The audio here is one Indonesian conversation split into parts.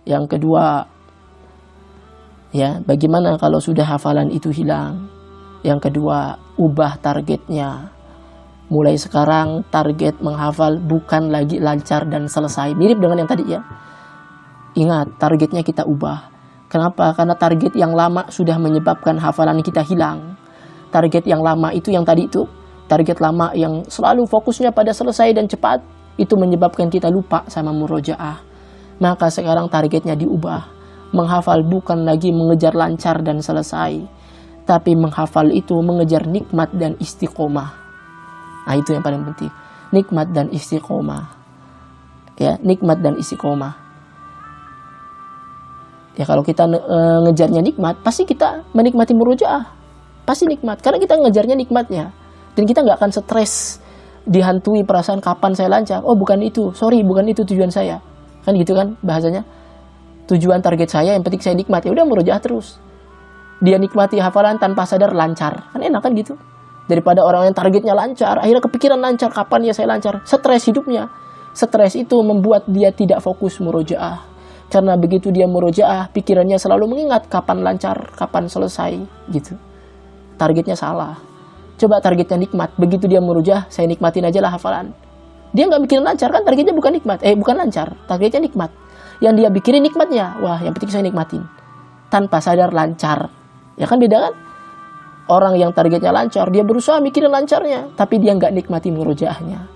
Yang kedua, ya, bagaimana kalau sudah hafalan itu hilang? Yang kedua, ubah targetnya. Mulai sekarang target menghafal bukan lagi lancar dan selesai. Mirip dengan yang tadi ya. Ingat, targetnya kita ubah. Kenapa? Karena target yang lama sudah menyebabkan hafalan kita hilang. Target yang lama itu yang tadi itu, target lama yang selalu fokusnya pada selesai dan cepat, itu menyebabkan kita lupa sama murojaah. Maka sekarang targetnya diubah. Menghafal bukan lagi mengejar lancar dan selesai, tapi menghafal itu mengejar nikmat dan istiqomah. Nah, itu yang paling penting. Nikmat dan istiqomah. Ya, nikmat dan istiqomah. Ya, kalau kita ngejarnya nikmat, pasti kita menikmati murojaah. Pasti nikmat, karena kita ngejarnya nikmatnya. Dan kita nggak akan stres, dihantui perasaan kapan saya lancar. Oh, bukan itu, sorry, bukan itu tujuan saya. Kan gitu kan bahasanya. Tujuan target saya, yang penting saya nikmat. Ya udah, murojaah terus. Dia nikmati hafalan tanpa sadar lancar. Kan enak kan gitu. Daripada orang yang targetnya lancar, akhirnya kepikiran lancar, kapan ya saya lancar. Stres hidupnya. Stres itu membuat dia tidak fokus murojaah. Karena begitu dia murojaah, pikirannya selalu mengingat kapan lancar, kapan selesai, gitu. Targetnya salah. Coba targetnya nikmat. Begitu dia murojaah, saya nikmatin aja lah hafalan. Dia nggak mikirin lancar, kan targetnya bukan nikmat. Bukan lancar, targetnya nikmat. Yang dia pikirin nikmatnya, wah yang penting saya nikmatin. Tanpa sadar lancar. Ya kan beda kan? Orang yang targetnya lancar, dia berusaha mikirin lancarnya, tapi dia nggak nikmati murojaahnya.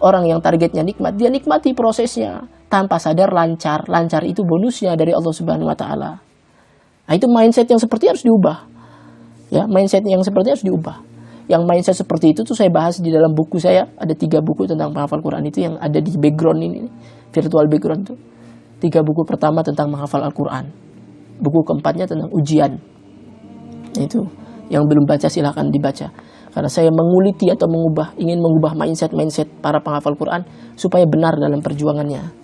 Orang yang targetnya nikmat, dia nikmati prosesnya. Tanpa sadar lancar. Lancar itu bonusnya dari Allah Subhanahu wa Ta'ala. Nah, itu mindset yang seperti harus diubah. Ya, mindset yang seperti harus diubah. Yang mindset seperti itu tuh saya bahas di dalam buku saya. Ada 3 buku tentang penghafal Quran itu yang ada di background ini, virtual background tuh. 3 buku pertama tentang menghafal Al-Quran. Buku keempatnya tentang ujian. Itu yang belum baca silahkan dibaca. Karena saya menguliti atau ingin mengubah mindset para penghafal Quran supaya benar dalam perjuangannya.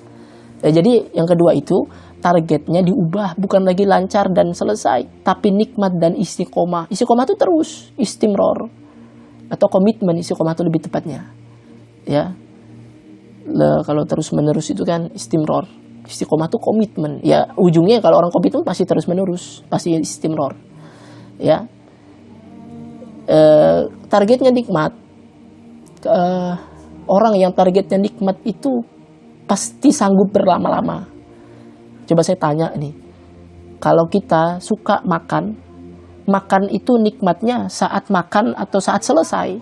Jadi yang kedua itu, targetnya diubah, bukan lagi lancar dan selesai, tapi nikmat dan istiqomah. Istiqomah itu terus, istimror atau komitmen, istiqomah itu lebih tepatnya. Ya. Kalau terus menerus itu kan istimror. Istiqomah itu komitmen. Ya, ujungnya kalau orang komitmen pasti terus menerus, pasti istimror. Ya. Targetnya nikmat. Orang yang targetnya nikmat itu pasti sanggup berlama-lama. Coba saya tanya nih, kalau kita suka makan itu nikmatnya saat makan atau saat selesai?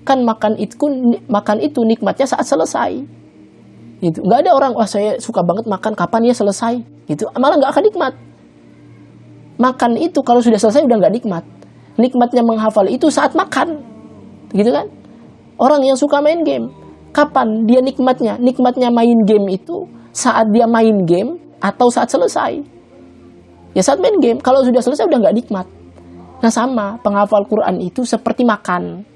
Kan makan itu nikmatnya saat selesai. Gitu. Nggak ada orang, wah saya suka banget makan, kapan ya selesai? Gitu. Malah nggak akan nikmat. Makan itu kalau sudah selesai udah nggak nikmat. Nikmatnya menghafal itu saat makan. Gitu kan? Orang yang suka main game, kapan dia nikmatnya? Nikmatnya main game itu saat dia main game atau saat selesai? Ya saat main game. Kalau sudah selesai udah nggak nikmat. Nah sama, penghafal Quran itu seperti makan.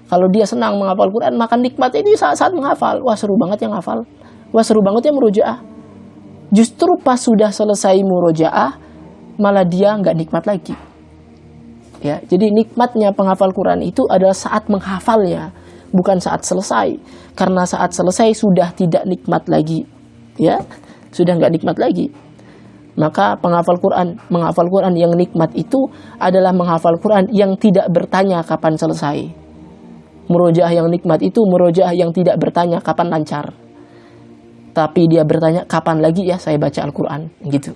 Kalau dia senang menghafal Quran, makan nikmatnya itu saat menghafal. Wah seru banget yang hafal. Wah seru banget ya murojaah. Justru pas sudah selesai murojaah, malah dia nggak nikmat lagi. Ya, jadi nikmatnya penghafal Quran itu adalah saat menghafalnya, bukan saat selesai. Karena saat selesai sudah tidak nikmat lagi. Ya, sudah nggak nikmat lagi. Maka menghafal Quran yang nikmat itu adalah menghafal Quran yang tidak bertanya kapan selesai. Murojaah yang nikmat itu murojaah yang tidak bertanya kapan lancar. Tapi dia bertanya kapan lagi ya saya baca Al-Quran, gitu.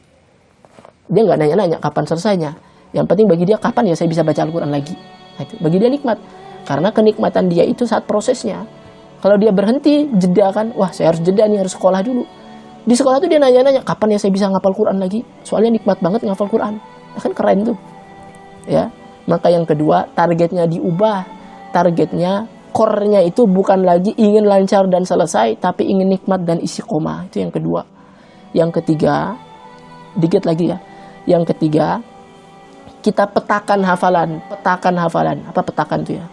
Dia nggak nanya-nanya kapan selesainya. Yang penting bagi dia kapan ya saya bisa baca Al-Quran lagi. Nah, itu bagi dia nikmat. Karena kenikmatan dia itu saat prosesnya. Kalau dia berhenti, jeda kan, wah saya harus jeda nih, harus sekolah dulu. Di sekolah tuh dia nanya-nanya kapan ya saya bisa ngapal Quran lagi. Soalnya nikmat banget ngapal Quran. Kan keren tuh. Ya. Maka yang kedua, targetnya diubah. Targetnya, core-nya itu bukan lagi ingin lancar dan selesai, tapi ingin nikmat dan istiqomah. Itu yang kedua. Yang ketiga, dikit lagi ya. Yang ketiga, kita petakan hafalan. Apa petakan itu ya?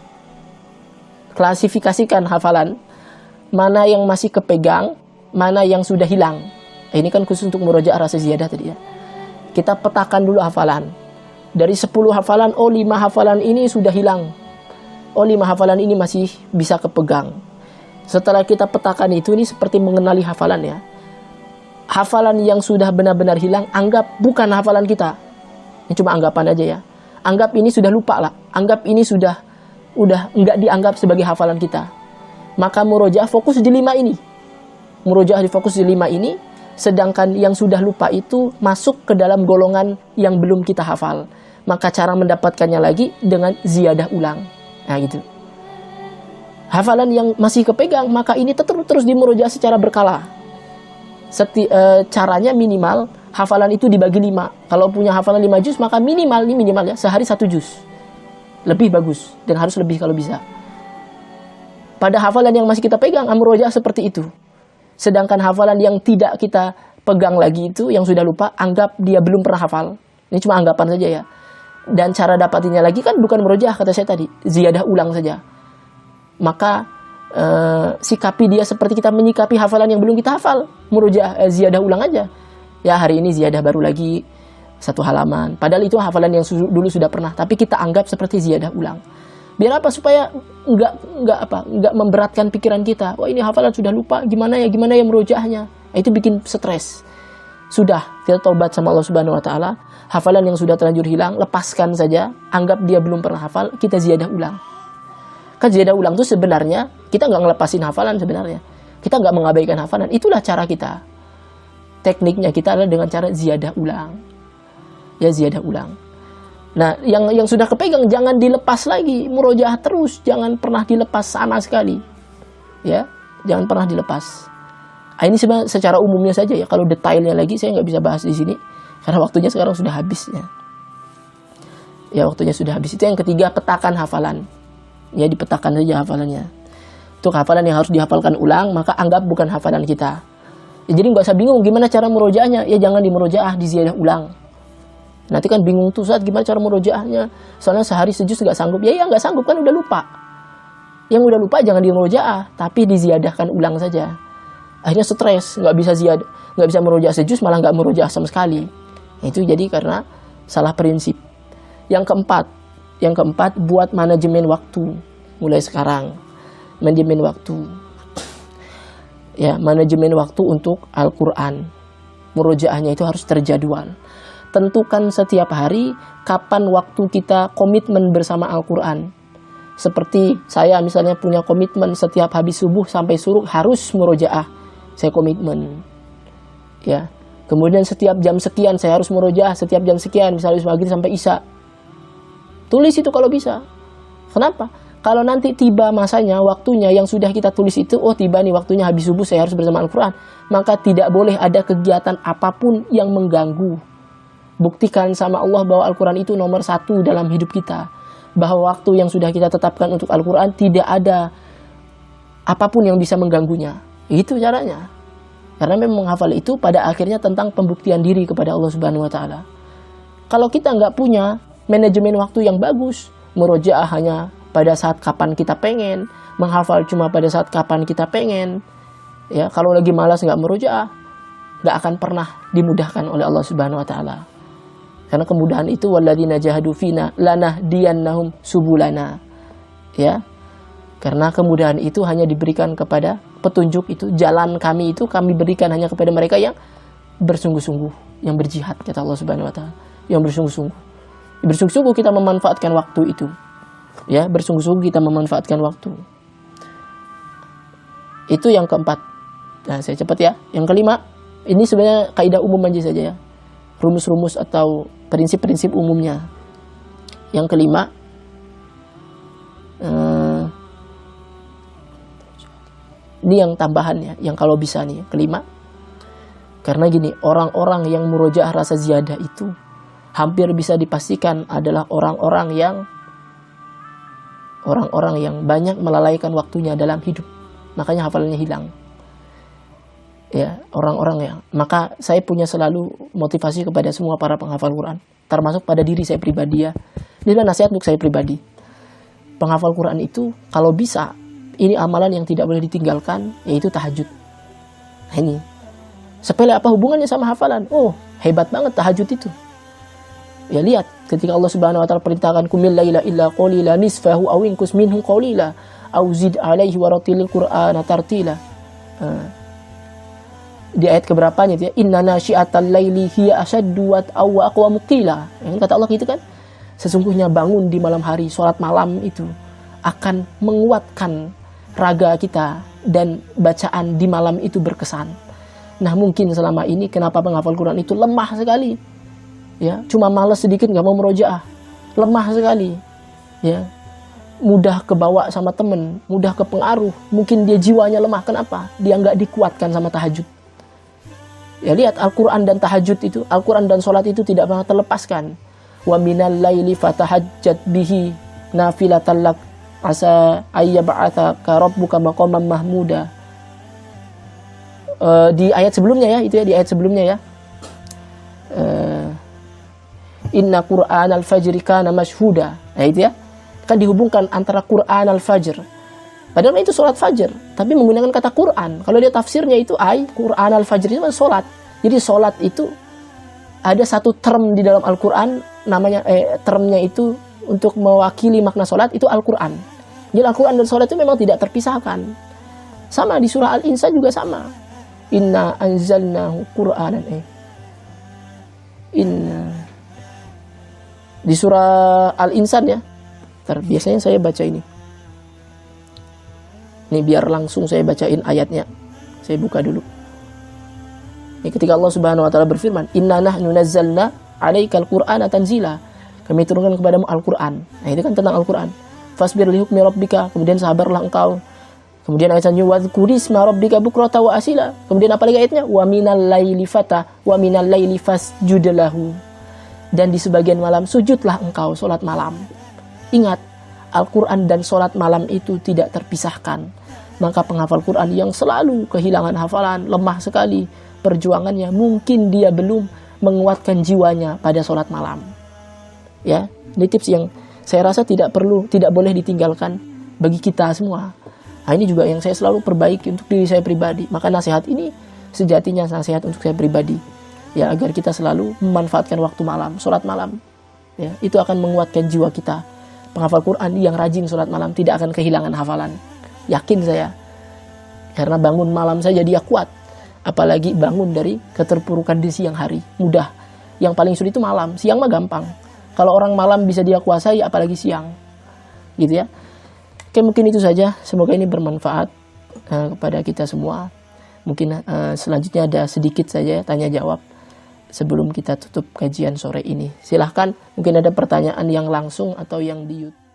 Klasifikasikan hafalan. Mana yang masih kepegang, mana yang sudah hilang. Ini kan khusus untuk murojaah rasa ziyadah tadi ya. Kita petakan dulu hafalan. Dari 10 hafalan, 5 hafalan ini sudah hilang. 5 hafalan ini masih bisa kepegang. Setelah kita petakan itu, ini seperti mengenali hafalan ya. hafalan yang sudah benar-benar hilang, anggap bukan hafalan kita. Ini cuma anggapan aja ya. Anggap ini sudah lupa lah. Anggap ini sudah enggak dianggap sebagai hafalan kita. Maka murojaah fokus di 5 ini. Murojaah difokus di 5 ini. Sedangkan yang sudah lupa itu masuk ke dalam golongan yang belum kita hafal. Maka cara mendapatkannya lagi dengan ziyadah ulang. Nah gitu. Hafalan yang masih kepegang, maka ini terus dimurojaah secara berkala. Caranya minimal hafalan itu dibagi 5. Kalau punya hafalan 5 juz, maka minimal ya, sehari 1 juz. Lebih bagus, dan harus lebih kalau bisa. Pada hafalan yang masih kita pegang, murojaah seperti itu. Sedangkan hafalan yang tidak kita pegang lagi itu, yang sudah lupa, anggap dia belum pernah hafal. Ini cuma anggapan saja ya. Dan cara dapatinnya lagi kan bukan murojaah, kata saya tadi, ziyadah ulang saja. Maka sikapi dia seperti kita menyikapi hafalan yang belum kita hafal. Murojaah, ziyadah ulang aja. Ya hari ini ziyadah baru lagi 1 halaman. Padahal itu hafalan yang dulu sudah pernah, tapi kita anggap seperti ziyadah ulang. Biar apa? Supaya enggak memberatkan pikiran kita. Wah ini hafalan sudah lupa, gimana ya murojaahnya. Itu bikin stres. Sudah, kita taubat sama Allah Subhanahu wa taala. Hafalan yang sudah terlanjur hilang, lepaskan saja. Anggap dia belum pernah hafal, kita ziyadah ulang. Kan ziyadah ulang itu sebenarnya kita nggak ngelepasin hafalan sebenarnya. Kita nggak mengabaikan hafalan. Itulah cara kita. Tekniknya kita adalah dengan cara ziyadah ulang. Ya ziyadah ulang. Nah, yang sudah kepegang jangan dilepas lagi, murojaah terus, jangan pernah dilepas sama sekali. Ya, jangan pernah dilepas. Ini secara umumnya saja ya. Kalau detailnya lagi saya nggak bisa bahas di sini karena waktunya sekarang sudah habis ya. Ya, waktunya sudah habis. Itu yang ketiga, petakan hafalan. Ya, dipetakan saja hafalannya. Untuk hafalan yang harus dihafalkan ulang, maka anggap bukan hafalan kita. Ya, jadi nggak usah bingung gimana cara murojaahnya. Ya jangan dimurojaah, diziyadah ulang. Nanti kan bingung tuh saat gimana cara murojaahnya. Soalnya sehari sejuz nggak sanggup. Ya nggak sanggup kan udah lupa. Yang udah lupa jangan dimurojaah, tapi diziyadahkan ulang saja. Akhirnya stres, nggak bisa murojaah sejuz, malah nggak murojaah sama sekali. Itu jadi karena salah prinsip. Yang keempat buat manajemen waktu mulai sekarang. Manajemen waktu. Ya, manajemen waktu untuk Al-Quran. Murojaahnya itu harus terjadwal. Tentukan setiap hari kapan waktu kita komitmen bersama Al-Quran. Seperti saya misalnya punya komitmen setiap habis subuh sampai suruh harus murojaah. Saya komitmen. Ya. Kemudian setiap jam sekian saya harus murojaah, setiap jam sekian misalnya maghrib sampai isya. Tulis itu kalau bisa. Kenapa? Kalau nanti tiba masanya, waktunya yang sudah kita tulis itu, oh tiba nih waktunya habis subuh saya harus bersama Al-Quran. Maka tidak boleh ada kegiatan apapun yang mengganggu. Buktikan sama Allah bahwa Al-Quran itu nomor 1 dalam hidup kita. Bahwa waktu yang sudah kita tetapkan untuk Al-Quran tidak ada apapun yang bisa mengganggunya. Itu caranya. Karena memang menghafal itu pada akhirnya tentang pembuktian diri kepada Allah Subhanahu wa taala. Kalau kita nggak punya manajemen waktu yang bagus, murojaah hanya pada saat kapan kita pengen, menghafal cuma pada saat kapan kita pengen. Ya, kalau lagi malas nggak murojaah, nggak akan pernah dimudahkan oleh Allah Subhanahu wa taala. Karena kemudahan itu walladzina jahadu fina lanahdiyannahum subulana. Ya. Karena kemudahan itu hanya diberikan kepada petunjuk itu, jalan kami itu kami berikan hanya kepada mereka yang bersungguh-sungguh, yang berjihad kata Allah Subhanahu wa taala, yang bersungguh-sungguh. Bersungguh-sungguh kita memanfaatkan waktu itu. Ya, bersungguh-sungguh kita memanfaatkan waktu. Itu yang keempat. Nah, saya cepat ya. Yang kelima, ini sebenarnya kaidah umum aja saja ya. Rumus-rumus atau prinsip-prinsip umumnya. Yang kelima, ini yang tambahannya, yang kalau bisa nih, kelima. Karena gini, orang-orang yang murojaah rasa ziyadah itu hampir bisa dipastikan adalah orang-orang yang banyak melalaikan waktunya dalam hidup. Makanya hafalannya hilang. Ya, orang-orang yang. Maka saya punya selalu motivasi kepada semua para penghafal Quran, termasuk pada diri saya pribadi ya. Ini adalah nasihat untuk saya pribadi. Penghafal Quran itu kalau bisa, ini amalan yang tidak boleh ditinggalkan, yaitu tahajud. Nah ini. Sepele apa hubungannya sama hafalan? Oh, hebat banget tahajud itu. Ya lihat, ketika Allah Subhanahu wa taala perintahkan kumil laila illa qalila nisfahu aw inqus minhu qalila aw zid alaihi wa ratilil qur'ana tartila. di ayat keberapanya itu ya, inna nasyi'atal laili hiya asyaddu wat'aw wa aqwamu qila. Kata Allah gitu kan, sesungguhnya bangun di malam hari, sholat malam itu akan menguatkan raga kita dan bacaan di malam itu berkesan. Nah mungkin selama ini kenapa penghafal Quran itu lemah sekali, ya cuma malas sedikit nggak mau murojaah, lemah sekali, ya mudah kebawa sama temen, mudah kepengaruh, mungkin dia jiwanya lemah. Kenapa? Dia nggak dikuatkan sama tahajud. Ya lihat, Al-Quran dan tahajud itu, Al-Quran dan sholat itu tidak pernah terlepaskan. Wa minal laili fatahajjat bihi nafilatan lak asa ayyab'atsaka rabbuka maqaman mahmuda. Di ayat sebelumnya ya, itu ya, di ayat sebelumnya ya. Inna Qur'an al-fajri kana mashhuda. Nah itu ya, kan dihubungkan antara Quran al-fajr. Padahal itu sholat fajar, tapi menggunakan kata Quran. Kalau dia tafsirnya itu Quran al-fajr itu kan sholat. Jadi sholat itu ada satu term di dalam Al-Quran, namanya termnya itu untuk mewakili makna sholat itu Al-Quran. Jadi Al-Quran dan sholat itu memang tidak terpisahkan. Sama di surah Al-Insan juga sama. Inna anzalnahu Qur'anan di surah Al-Insan ya. Biasanya saya baca ini. Ini biar langsung saya bacain ayatnya. Saya buka dulu. Ini ketika Allah Subhanahu wa taala berfirman, "Inna nahnu nazzalna 'alaikal Qur'ana tanzila." Kami turunkan kepadamu Al-Qur'an. Nah, itu kan tentang Al-Qur'an. Fasbir li hukmi rabbika, kemudian sabarlah engkau. Kemudian ayat selanjutnya, "Wadhkurisma rabbika bukrata wa asila." Kemudian apa lagi ayatnya? "Wa minal laili fasjud lahu." Dan di sebagian malam sujudlah engkau, salat malam. Ingat, Al-Quran dan sholat malam itu tidak terpisahkan. Maka penghafal Quran yang selalu kehilangan hafalan, lemah sekali perjuangannya, mungkin dia belum menguatkan jiwanya pada sholat malam. Ya, ini tips yang saya rasa tidak boleh ditinggalkan bagi kita semua. Nah, ini juga yang saya selalu perbaiki untuk diri saya pribadi. Maka nasihat ini sejatinya nasihat untuk saya pribadi. Ya, agar kita selalu memanfaatkan waktu malam, sholat malam. Ya, itu akan menguatkan jiwa kita. Penghafal Quran yang rajin sholat malam tidak akan kehilangan hafalan. Yakin saya. Karena bangun malam saja dia kuat. Apalagi bangun dari keterpurukan di siang hari. Mudah. Yang paling sulit itu malam. Siang mah gampang. Kalau orang malam bisa dia kuasai, apalagi siang. Gitu ya. Oke, mungkin itu saja. Semoga ini bermanfaat kepada kita semua. Mungkin selanjutnya ada sedikit saja tanya jawab sebelum kita tutup kajian sore ini. Silahkan, mungkin ada pertanyaan yang langsung atau yang di YouTube.